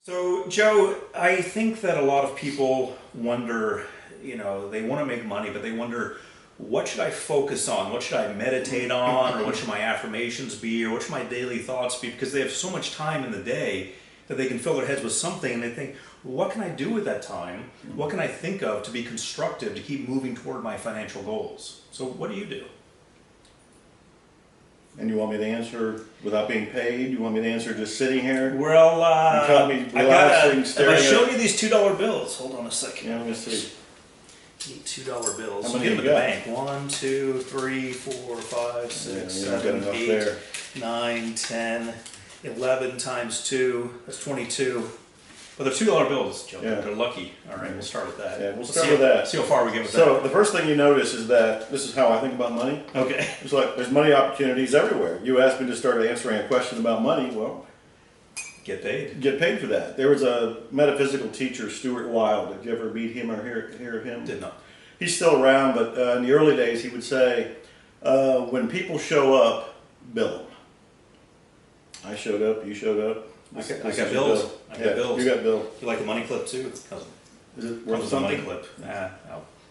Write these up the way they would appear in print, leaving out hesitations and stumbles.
So, Joe, I think that a lot of people wonder, they want to make money, but they wonder, what should I focus on? What should I meditate on? Or what should my affirmations be? Or what should my daily thoughts be? Because they have so much time in the day that they can fill their heads with something and they think, what can I do with that time? What can I think of to be constructive, to keep moving toward my financial goals? So, what do you do? And you want me to answer without being paid? You want me to answer just sitting here? Well, You caught me relaxing, if staring I show at... you these $2 bills, hold on a second. Yeah, let me see. Need $2 bills. How many Get them you at the got? bank. 1, 2, 3, 4, 5, 6, Yeah, you don't 7, got enough 8, there. 9, 10, 11 times 2. That's 22. But they're $2 bills, Joe. Yeah. They're lucky. All right, we'll start with that. Yeah, we'll Let's start see with that. See how far we get with So the first thing you notice is that this is how I think about money. that. Okay. It's like there's money opportunities everywhere. You asked me to start answering a question about money. Well, Get paid. get paid for that. There was a metaphysical teacher, Stuart Wilde. Did you ever meet him or hear of him? Did not. He's still around, but in the early days he would say, when people show up, bill them. I showed up, you showed up. I got This is your bills. bill. I got Yeah, bills. You got bills. You like the money clip too? Is it worth Comes with a money something? clip.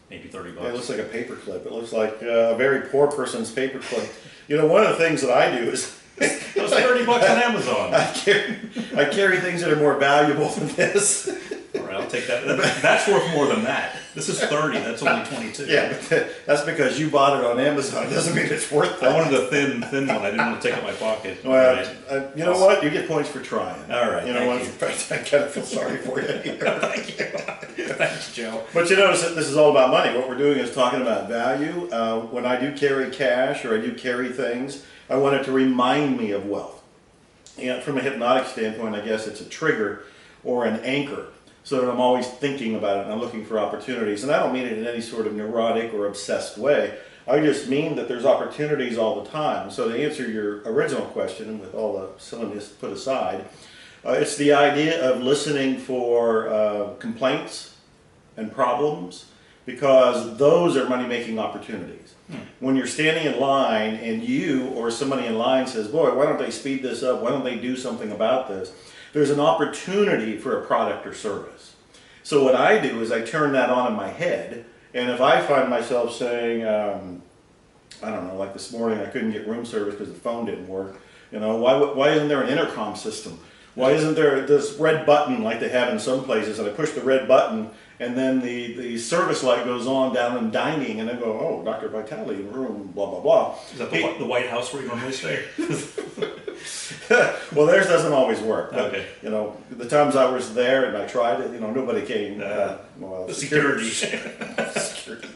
Maybe 30 Yeah, it bucks. looks like a paper clip. It looks like a very poor person's paper clip. You know, one of the things that I do is It was 30 bucks on Amazon. I carry things that are more valuable than this. All right, I'll take that. That's worth more than that. This is 30. That's only 22. Yeah, but that's because you bought it on Amazon. It doesn't mean it's worth that. I wanted a thin one. I didn't want to take out my pocket. Well, Right. you know what? You get points for trying. All right, You know thank what? I kind of feel sorry for you here. Thank you. Thanks, Joe. But you notice that this is all about money. What we're doing is talking about value. When I do carry cash or I do carry things, I want it to remind me of wealth. And from a hypnotic standpoint, I guess it's a trigger or an anchor, so that I'm always thinking about it and I'm looking for opportunities. And I don't mean it in any sort of neurotic or obsessed way. I just mean that there's opportunities all the time. So to answer your original question, with all the silliness put aside, it's the idea of listening for complaints and problems, because those are money-making opportunities. When you're standing in line and you or somebody in line says, boy, why don't they speed this up? Why don't they do something about this? There's an opportunity for a product or service. So what I do is I turn that on in my head, and if I find myself saying, I don't know, like this morning I couldn't get room service because the phone didn't work. You know, why isn't there an intercom system? Why isn't there this red button like they have in some places, and I push the red button and then the service light goes on down in dining, and I go, oh, Dr. Vitale in room, blah, blah, blah. Is that the White House where you normally stay? Well, theirs doesn't always work. But, Okay. you know, the times I was there and I tried it, you know, nobody came. Well, The security. security.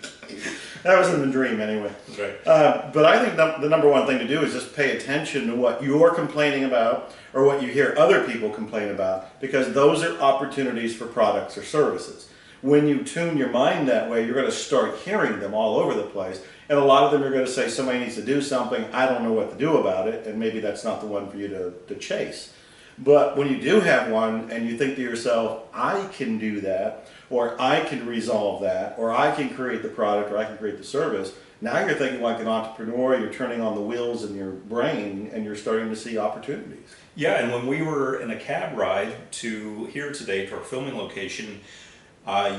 That was in the dream anyway. That's right. But I think the number one thing to do is just pay attention to what you're complaining about or what you hear other people complain about, because those are opportunities for products or services. When you tune your mind that way, you're going to start hearing them all over the place. And a lot of them are going to say, somebody needs to do something, I don't know what to do about it, and maybe that's not the one for you to chase. But when you do have one and you think to yourself, I can do that, or I can resolve that, or I can create the product, or I can create the service, now you're thinking like an entrepreneur, you're turning on the wheels in your brain, and you're starting to see opportunities. Yeah, and when we were in a cab ride to here today to our filming location,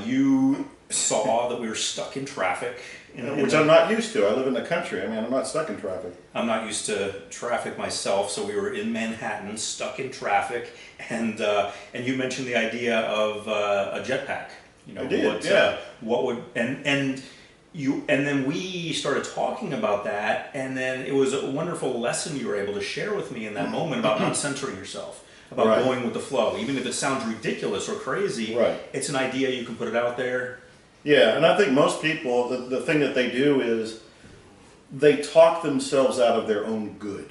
you saw that we were stuck in traffic. Which I'm not used to. I live in the country. I mean, I'm not stuck in traffic. I'm not used to traffic myself, so we were in Manhattan, stuck in traffic, and you mentioned the idea of a jetpack. You know, I did, yeah. What would and then we started talking about that, and then it was a wonderful lesson you were able to share with me in that moment about not censoring yourself, about Right. going with the flow, even if it sounds ridiculous or crazy. Right. It's an idea, you can put it out there. Yeah, and I think most people, the thing that they do is they talk themselves out of their own good.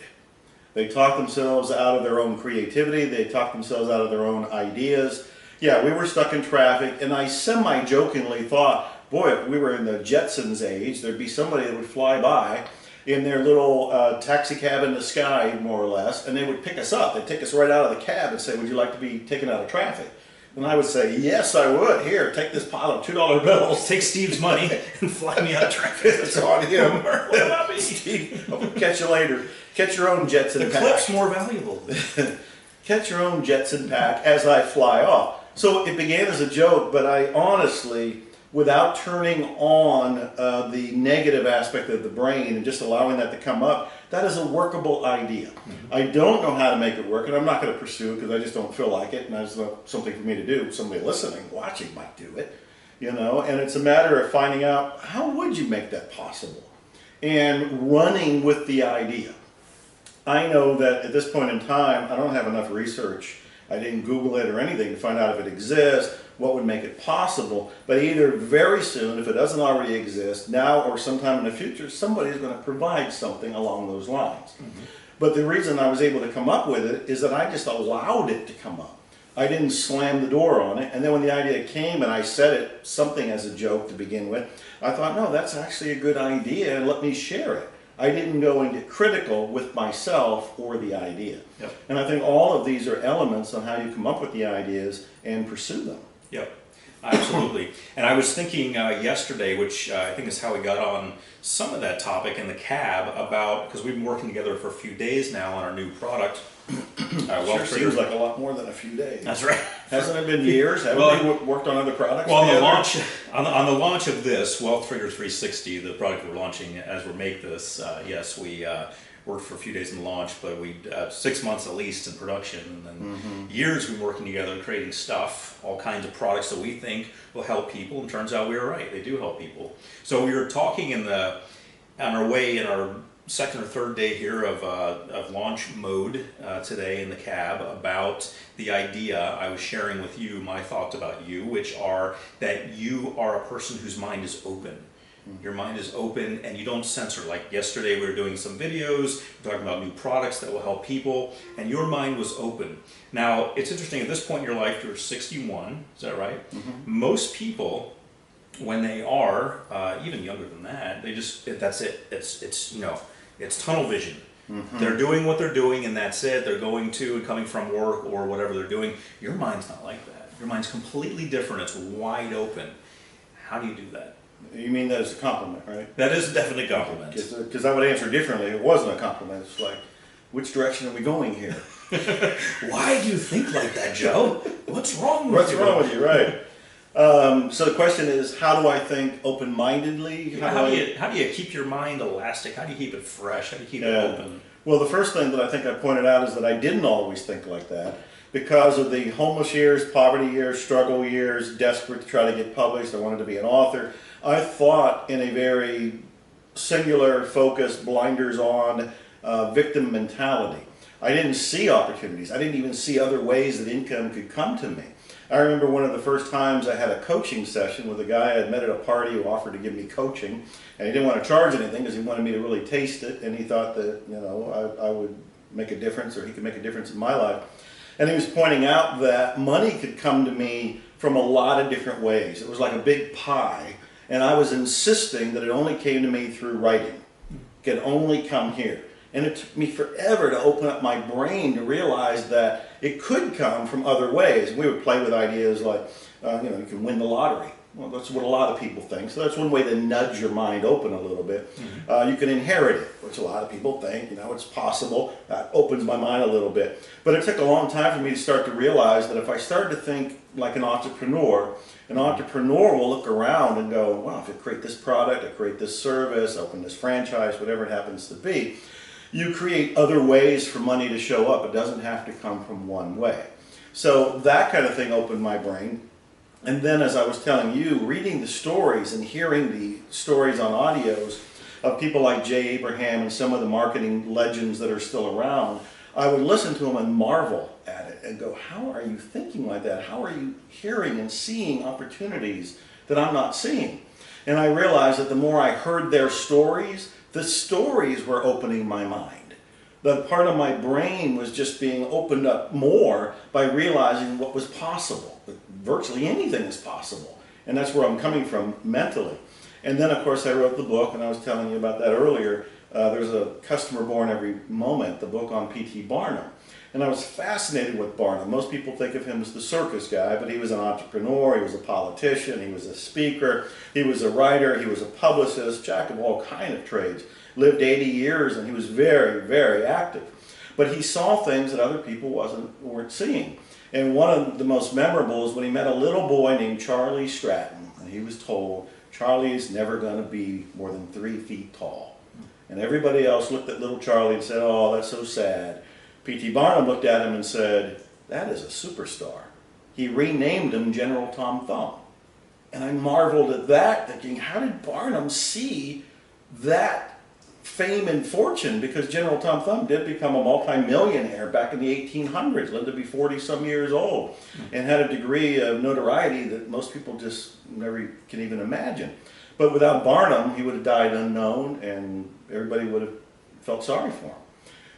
They talk themselves out of their own creativity. They talk themselves out of their own ideas. Yeah, we were stuck in traffic, and I semi-jokingly thought, boy, if we were in the Jetsons age, there'd be somebody that would fly by in their little taxi cab in the sky, more or less, and they would pick us up. They'd take us right out of the cab and say, would you like to be taken out of traffic? And I would say, yes, I would. Here, take this pile of $2 bills. Take Steve's money and fly me out of traffic. It's on him. What about me? Steve, I'll catch you later. Catch your own Jetson The pack. clip's more valuable. catch your own Jetson pack as I fly off. So it began as a joke, but I honestly, without turning on the negative aspect of the brain and just allowing that to come up, that is a workable idea. I don't know how to make it work, and I'm not going to pursue it because I just don't feel like it, and that's not something for me to do. Somebody listening, watching might do it, you know, and it's a matter of finding out how would you make that possible and running with the idea. I know that at this point in time, I don't have enough research. I didn't Google it or anything to find out if it exists, what would make it possible, but either very soon, if it doesn't already exist, now or sometime in the future, somebody is going to provide something along those lines. But the reason I was able to come up with it is that I just allowed it to come up. I didn't slam the door on it, and then when the idea came and I said it, something as a joke to begin with, I thought, no, that's actually a good idea, and let me share it. I didn't go and get critical with myself or the idea. Yep. And I think all of these are elements on how you come up with the ideas and pursue them. Yep, absolutely. And I was thinking yesterday, which I think is how we got on some of that topic in the cab about, because we've been working together for a few days now on our new product. Sure seems like a lot more than a few days. That's right. Hasn't it been years? Haven't we worked on other products Well, together? on the launch of this, Wealth Trigger 360, the product we're launching as we make this, yes, we worked for a few days in launch, but we 6 months at least in production, and then years we've been working together creating stuff, all kinds of products that we think will help people, and turns out we were right, they do help people. So we were talking on our way in our second or third day here of launch mode today in the cab about the idea. I was sharing with you my thoughts about you, which are that you are a person whose mind is open. Your mind is open and you don't censor. Like yesterday we were doing some videos, talking about new products that will help people, and your mind was open. Now, it's interesting, at this point in your life, you're 61, is that right? Most people, when they are, even younger than that, they just, that's it. It's you know, it's tunnel vision. They're doing what they're doing and that's it. They're going to and coming from work or whatever they're doing. Your mind's not like that. Your mind's completely different. It's wide open. How do you do that? You mean that as a compliment, right? That is definitely a compliment. Because I would answer differently. It wasn't a compliment. It's like, which direction are we going here? Why do you think like that, Joe? What's wrong with you? What's wrong with you, right? So the question is, how do I think open-mindedly? How do you keep your mind elastic? How do you keep it fresh? How do you keep it open? Well, the first thing that I think I pointed out is that I didn't always think like that. Because of the homeless years, poverty years, struggle years, desperate to try to get published, I wanted to be an author. I thought in a very singular, focused, blinders-on victim mentality. I didn't see opportunities. I didn't even see other ways that income could come to me. I remember one of the first times I had a coaching session with a guy I had met at a party who offered to give me coaching, and he didn't want to charge anything because he wanted me to really taste it, and he thought that, you know, I would make a difference, or he could make a difference in my life. And he was pointing out that money could come to me from a lot of different ways. It was like a big pie, and I was insisting that it only came to me through writing. It could only come here. And it took me forever to open up my brain to realize that it could come from other ways. We would play with ideas like, you know, you can win the lottery. Well, that's what a lot of people think. So that's one way to nudge your mind open a little bit. You can inherit it, which a lot of people think, you know, it's possible. That opens my mind a little bit. But it took a long time for me to start to realize that if I started to think like an entrepreneur will look around and go, wow, if I create this product, I create this service, open this franchise, whatever it happens to be, you create other ways for money to show up. It doesn't have to come from one way. So that kind of thing opened my brain. And then, as I was telling you, reading the stories and hearing the stories on audios of people like Jay Abraham and some of the marketing legends that are still around, I would listen to them and marvel at it and go, how are you thinking like that? How are you hearing and seeing opportunities that I'm not seeing? And I realized that the more I heard their stories, the stories were opening my mind. The part of my brain was just being opened up more by realizing what was possible. That virtually anything is possible. And that's where I'm coming from mentally. And then, of course, I wrote the book, and I was telling you about that earlier. There's a Customer Born Every Moment, the book on P.T. Barnum. And I was fascinated with Barnum. Most people think of him as the circus guy, but he was an entrepreneur, he was a politician, he was a speaker, he was a writer, he was a publicist, jack of all kinds of trades. Lived 80 years, and he was very, very active. but he saw things that other people weren't seeing. And one of the most memorable is when he met a little boy named Charlie Stratton, and he was told, Charlie is never going to be more than 3 feet tall. And everybody else looked at little Charlie and said, oh, that's so sad. P.T. Barnum looked at him and said, that is a superstar. He renamed him General Tom Thumb. And I marveled at that, thinking, how did Barnum see that fame and fortune? Because General Tom Thumb did become a multimillionaire back in the 1800s, lived to be 40-some years old, and had a degree of notoriety that most people just never can even imagine. But without Barnum, he would have died unknown, and everybody would have felt sorry for him.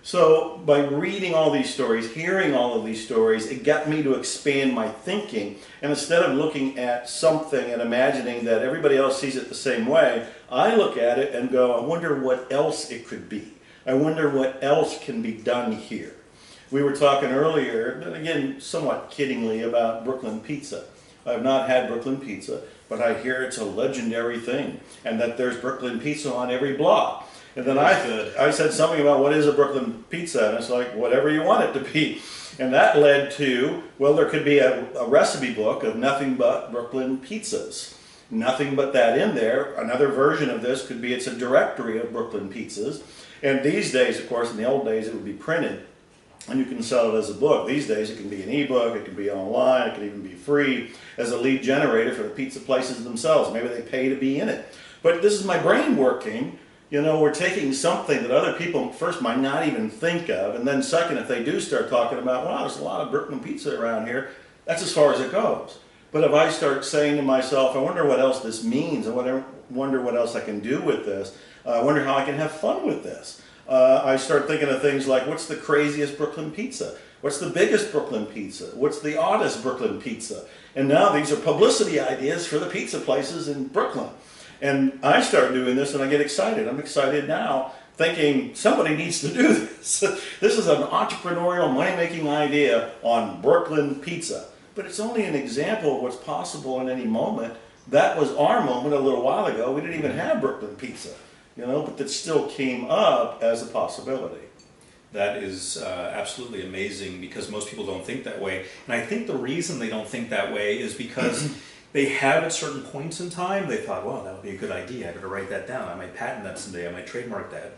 So by reading all these stories, hearing all of these stories, it got me to expand my thinking. And instead of looking at something and imagining that everybody else sees it the same way, I look at it and go, I wonder what else it could be. I wonder what else can be done here. We were talking earlier, again, somewhat kiddingly, about Brooklyn pizza. I've not had Brooklyn pizza, but I hear it's a legendary thing, and that there's Brooklyn pizza on every block. And then I said something about what is a Brooklyn pizza, and it's like, whatever you want it to be. And that led to, well, there could be a recipe book of nothing but Brooklyn pizzas. Nothing but that in there. Another version of this could be it's a directory of Brooklyn pizzas. And these days, of course, in the old days, it would be printed, and you can sell it as a book. These days, it can be an ebook, it can be online, it can even be free as a lead generator for the pizza places themselves. Maybe they pay to be in it. But this is my brain working. You know, we're taking something that other people first might not even think of, and then second, if they do start talking about, wow, there's a lot of Brooklyn pizza around here, that's as far as it goes. But if I start saying to myself, I wonder what else this means, I wonder what else I can do with this, I wonder how I can have fun with this. I start thinking of things like, what's the craziest Brooklyn pizza? What's the biggest Brooklyn pizza? What's the oddest Brooklyn pizza? And now these are publicity ideas for the pizza places in Brooklyn. And I start doing this and I get excited. I'm excited now, thinking somebody needs to do this. This is an entrepreneurial money-making idea on Brooklyn pizza. But it's only an example of what's possible in any moment. That was our moment a little while ago. We didn't even have Brooklyn pizza, you know, but that still came up as a possibility. That is absolutely amazing, because most people don't think that way. And I think the reason they don't think that way is because they have at certain points in time, they thought, well, that would be a good idea. I better write that down. I might patent that someday. I might trademark that.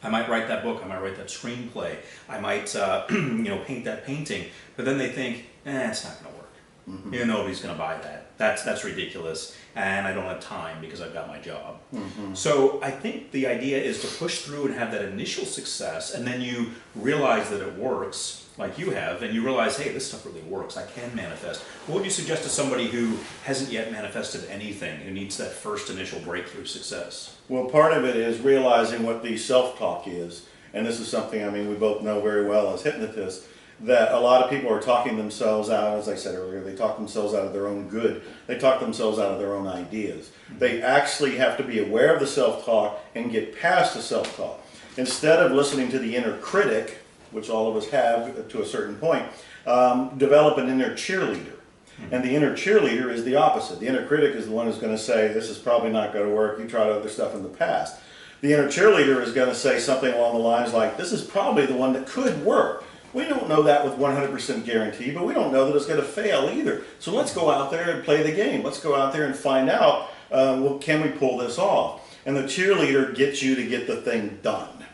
I might write that book. I might write that screenplay. I might, paint that painting. But then they think, it's not going to work. Mm-hmm. You know, nobody's going to buy that. That's ridiculous. And I don't have time because I've got my job. Mm-hmm. So I think the idea is to push through and have that initial success, and then you realize that it works, like you have, and you realize, hey, this stuff really works. I can manifest. What would you suggest to somebody who hasn't yet manifested anything, who needs that first initial breakthrough success? Well, part of it is realizing what the self-talk is. And this is something, we both know very well as hypnotists, that a lot of people are talking themselves out, as I said earlier, they talk themselves out of their own good. They talk themselves out of their own ideas. Mm-hmm. They actually have to be aware of the self-talk and get past the self-talk. Instead of listening to the inner critic, which all of us have to a certain point, develop an inner cheerleader. Mm-hmm. And the inner cheerleader is the opposite. The inner critic is the one who's going to say, this is probably not going to work, you tried other stuff in the past. The inner cheerleader is going to say something along the lines like, this is probably the one that could work. We don't know that with 100% guarantee, but we don't know that it's going to fail either. So let's go out there and play the game. Let's go out there and find out, can we pull this off? And the cheerleader gets you to get the thing done.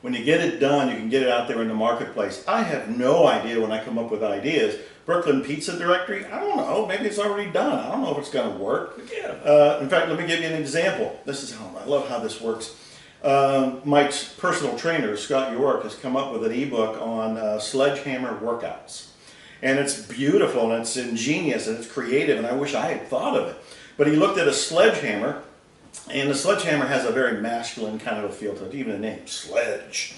When you get it done, you can get it out there in the marketplace. I have no idea when I come up with ideas. Brooklyn Pizza Directory, I don't know. Maybe it's already done. I don't know if it's going to work. In fact, let me give you an example. This is how I love how this works. My personal trainer, Scott York, has come up with an ebook on sledgehammer workouts. And it's beautiful, and it's ingenious, and it's creative, and I wish I had thought of it. But he looked at a sledgehammer, and the sledgehammer has a very masculine kind of a feel to it, even the name, Sledge.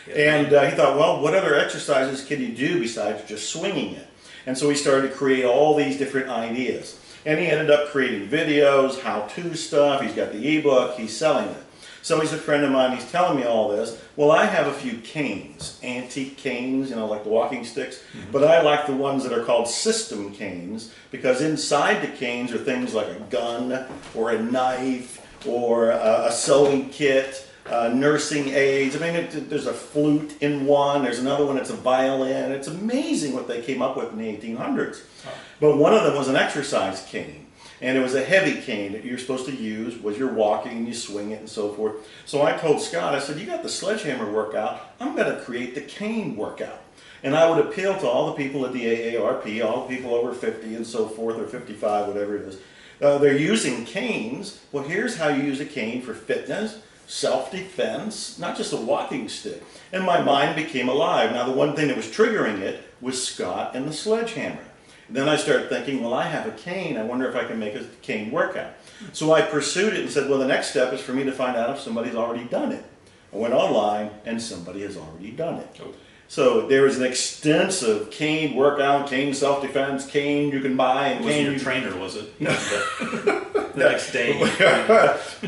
Yeah. And he thought, well, what other exercises can you do besides just swinging it? And so he started to create all these different ideas. And he ended up creating videos, how-to stuff, he's got the ebook, he's selling it. So he's a friend of mine, he's telling me all this. Well, I have a few canes, antique canes, like the walking sticks, but I like the ones that are called system canes, because inside the canes are things like a gun or a knife or a sewing kit nursing aids. I mean, there's a flute in one. There's another one. It's a violin. It's amazing what they came up with in the 1800s. Oh. But one of them was an exercise cane, and it was a heavy cane that you're supposed to use was you're walking and you swing it and so forth. So I told Scott, I said, you got the sledgehammer workout. I'm going to create the cane workout. And I would appeal to all the people at the AARP, all the people over 50 and so forth, or 55, whatever it is. They're using canes. Well, here's how you use a cane for fitness, self-defense, not just a walking stick. And my mind became alive. Now, the one thing that was triggering it was Scott and the sledgehammer. Then I started thinking, well, I have a cane. I wonder if I can make a cane workout. So I pursued it and said, well, the next step is for me to find out if somebody's already done it. I went online, and somebody has already done it. Oh. So there is an extensive cane workout, cane self-defense, cane you can buy. And It wasn't cane your trainer, was it? The next day.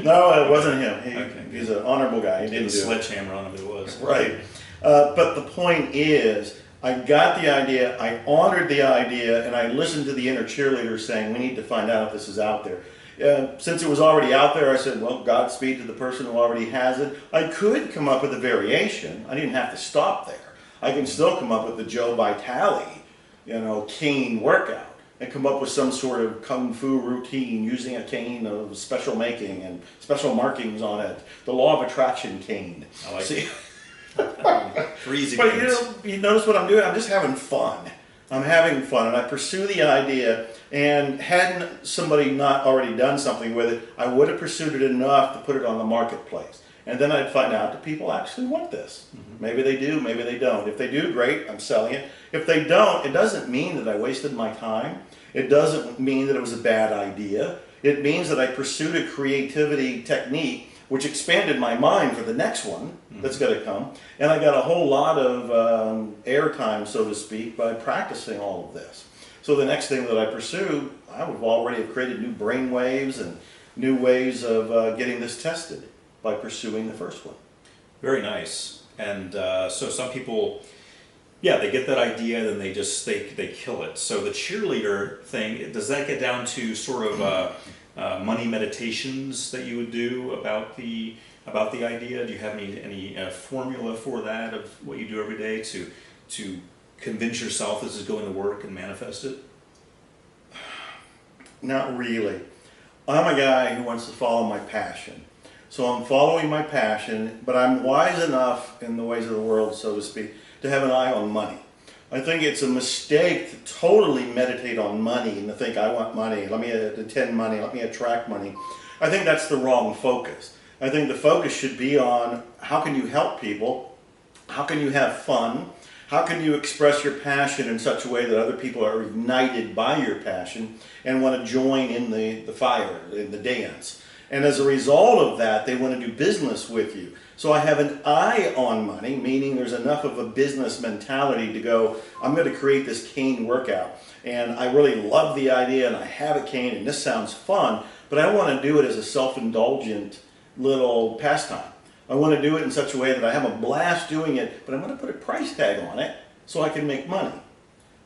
No, it wasn't him. Okay. He's an honorable guy. He Did a didn't do it. sledgehammer on him, it was. Right. But the point is, I got the idea, I honored the idea, and I listened to the inner cheerleader saying, we need to find out if this is out there. Since it was already out there, I said, well, Godspeed to the person who already has it. I could come up with a variation. I didn't have to stop there. I can still come up with the Joe Vitale, cane workout, and come up with some sort of kung fu routine using a cane of special making and special markings on it. The law of attraction cane. I like See? it. For easy But gains. you notice what I'm doing? I'm just having fun. I'm having fun, and I pursue the idea. And hadn't somebody not already done something with it, I would have pursued it enough to put it on the marketplace. And then I'd find out that people actually want this. Mm-hmm. Maybe they do, maybe they don't. If they do, great, I'm selling it. If they don't, it doesn't mean that I wasted my time. It doesn't mean that it was a bad idea. It means that I pursued a creativity technique which expanded my mind for the next one that's going to come. And I got a whole lot of airtime, so to speak, by practicing all of this. So the next thing that I pursue, I would already have created new brain waves and new ways of getting this tested by pursuing the first one. Very nice. And so some people, yeah, they get that idea, then they kill it. So the cheerleader thing, does that get down to sort of money meditations that you would do about the idea? Do you have any formula for that of what you do every day to convince yourself this is going to work and manifest it? Not really. I'm a guy who wants to follow my passion. So I'm following my passion, but I'm wise enough in the ways of the world, so to speak, to have an eye on money. I think it's a mistake to totally meditate on money and to think, I want money, let me attend money, let me attract money. I think that's the wrong focus. I think the focus should be on how can you help people, how can you have fun, how can you express your passion in such a way that other people are ignited by your passion and want to join in the fire, in the dance. And as a result of that, they want to do business with you. So I have an eye on money, meaning there's enough of a business mentality to go, I'm going to create this cane workout. And I really love the idea, and I have a cane, and this sounds fun, but I want to do it as a self-indulgent little pastime. I want to do it in such a way that I have a blast doing it, but I'm going to put a price tag on it so I can make money.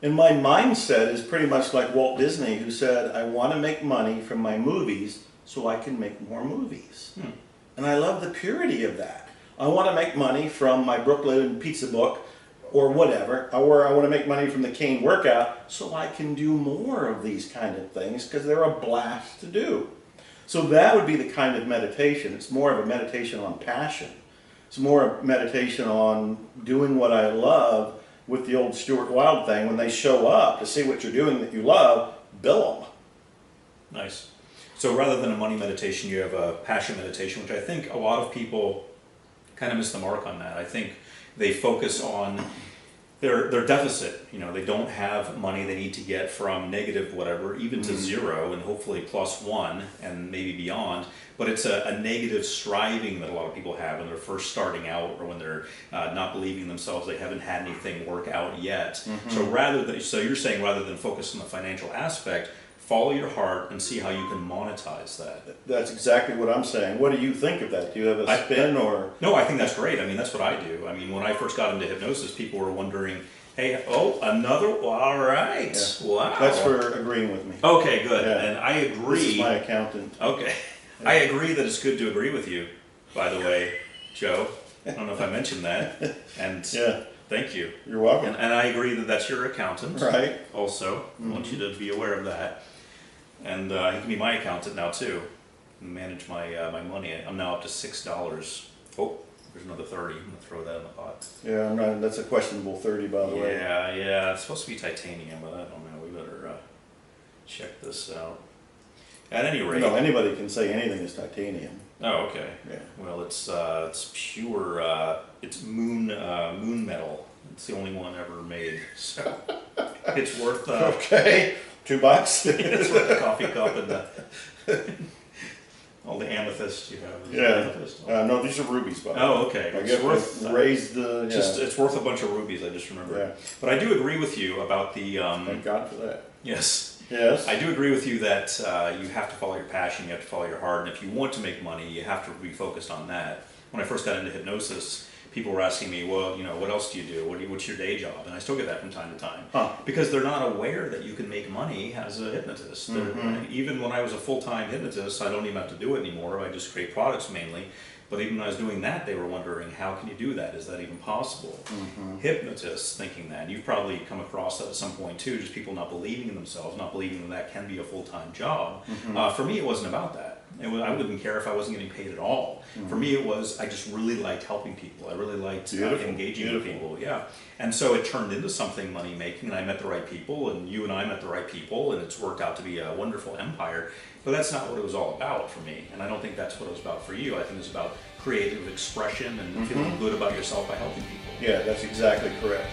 And my mindset is pretty much like Walt Disney, who said, I want to make money from my movies so I can make more movies. And I love the purity of that. I want to make money from my Brooklyn pizza book or whatever, or I want to make money from the cane workout so I can do more of these kind of things because they're a blast to do. So that would be the kind of meditation. It's more of a meditation on passion. It's more a meditation on doing what I love with the old Stuart Wilde thing. When they show up to see what you're doing that you love, bill them. Nice. So rather than a money meditation, you have a passion meditation, which I think a lot of people kind of miss the mark on that. I think they focus on their deficit. They don't have money they need to get from negative whatever, even to zero, and hopefully +1 and maybe beyond. But it's a negative striving that a lot of people have when they're first starting out, or when they're not believing themselves, they haven't had anything work out yet. So you're saying rather than focus on the financial aspect, follow your heart and see how you can monetize that. That's exactly what I'm saying. What do you think of that? Do you have a spin or? No, I think that's great. I mean, that's what I do. I mean, when I first got into hypnosis, people were wondering, hey, another? All right. Yeah. Wow. That's for agreeing with me. Okay, good. Yeah. And I agree. This is my accountant. Okay. I agree that it's good to agree with you, by the way. Joe. I don't know if I mentioned that. And Yeah, thank you. you're welcome. And I agree that that's your accountant. Right. Also, I want you to be aware of that. And he can be my accountant now too. And manage my my money. I'm now up to $6. Oh, there's another 30. I'm gonna throw that in the pot. Yeah, I'm not, that's a questionable 30, by the way. Yeah. It's supposed to be titanium, but I don't know. We better check this out. At any rate. No, anybody can say anything is titanium. Oh, okay. Yeah. Well, it's pure. It's moon metal. It's the only one ever made. So it's worth. Okay, $2. It's worth the coffee cup and the all the amethyst you have. Is it Yeah. amethyst? No, these are rubies, by the way. Oh, okay. I It's guess worth. raised the. Yeah. Just it's worth a bunch of rubies. I just remember. Yeah. But I do agree with you about the. Thank God for that. Yes. Yes. I do agree with you that you have to follow your passion, you have to follow your heart, and if you want to make money, you have to be focused on that. When I first got into hypnosis, people were asking me, well, you know, what else do you do? What's your day job? And I still get that from time to time. Huh. Because they're not aware that you can make money as a hypnotist. Even when I was a full-time hypnotist, I don't even have to do it anymore. I just create products mainly. But even when I was doing that, they were wondering, how can you do that? Is that even possible? Hypnotists thinking that. You've probably come across that at some point too, just people not believing in themselves, not believing that that can be a full-time job. For me, it wasn't about that. I wouldn't care if I wasn't getting paid at all. For me, it was, I just really liked helping people. I really liked engaging with people, yeah. And so it turned into something money-making, and I met the right people, and you and I met the right people, and it's worked out to be a wonderful empire. But that's not what it was all about for me, and I don't think that's what it was about for you. I think it's about creative expression and feeling good about yourself by helping people. Yeah, that's exactly correct.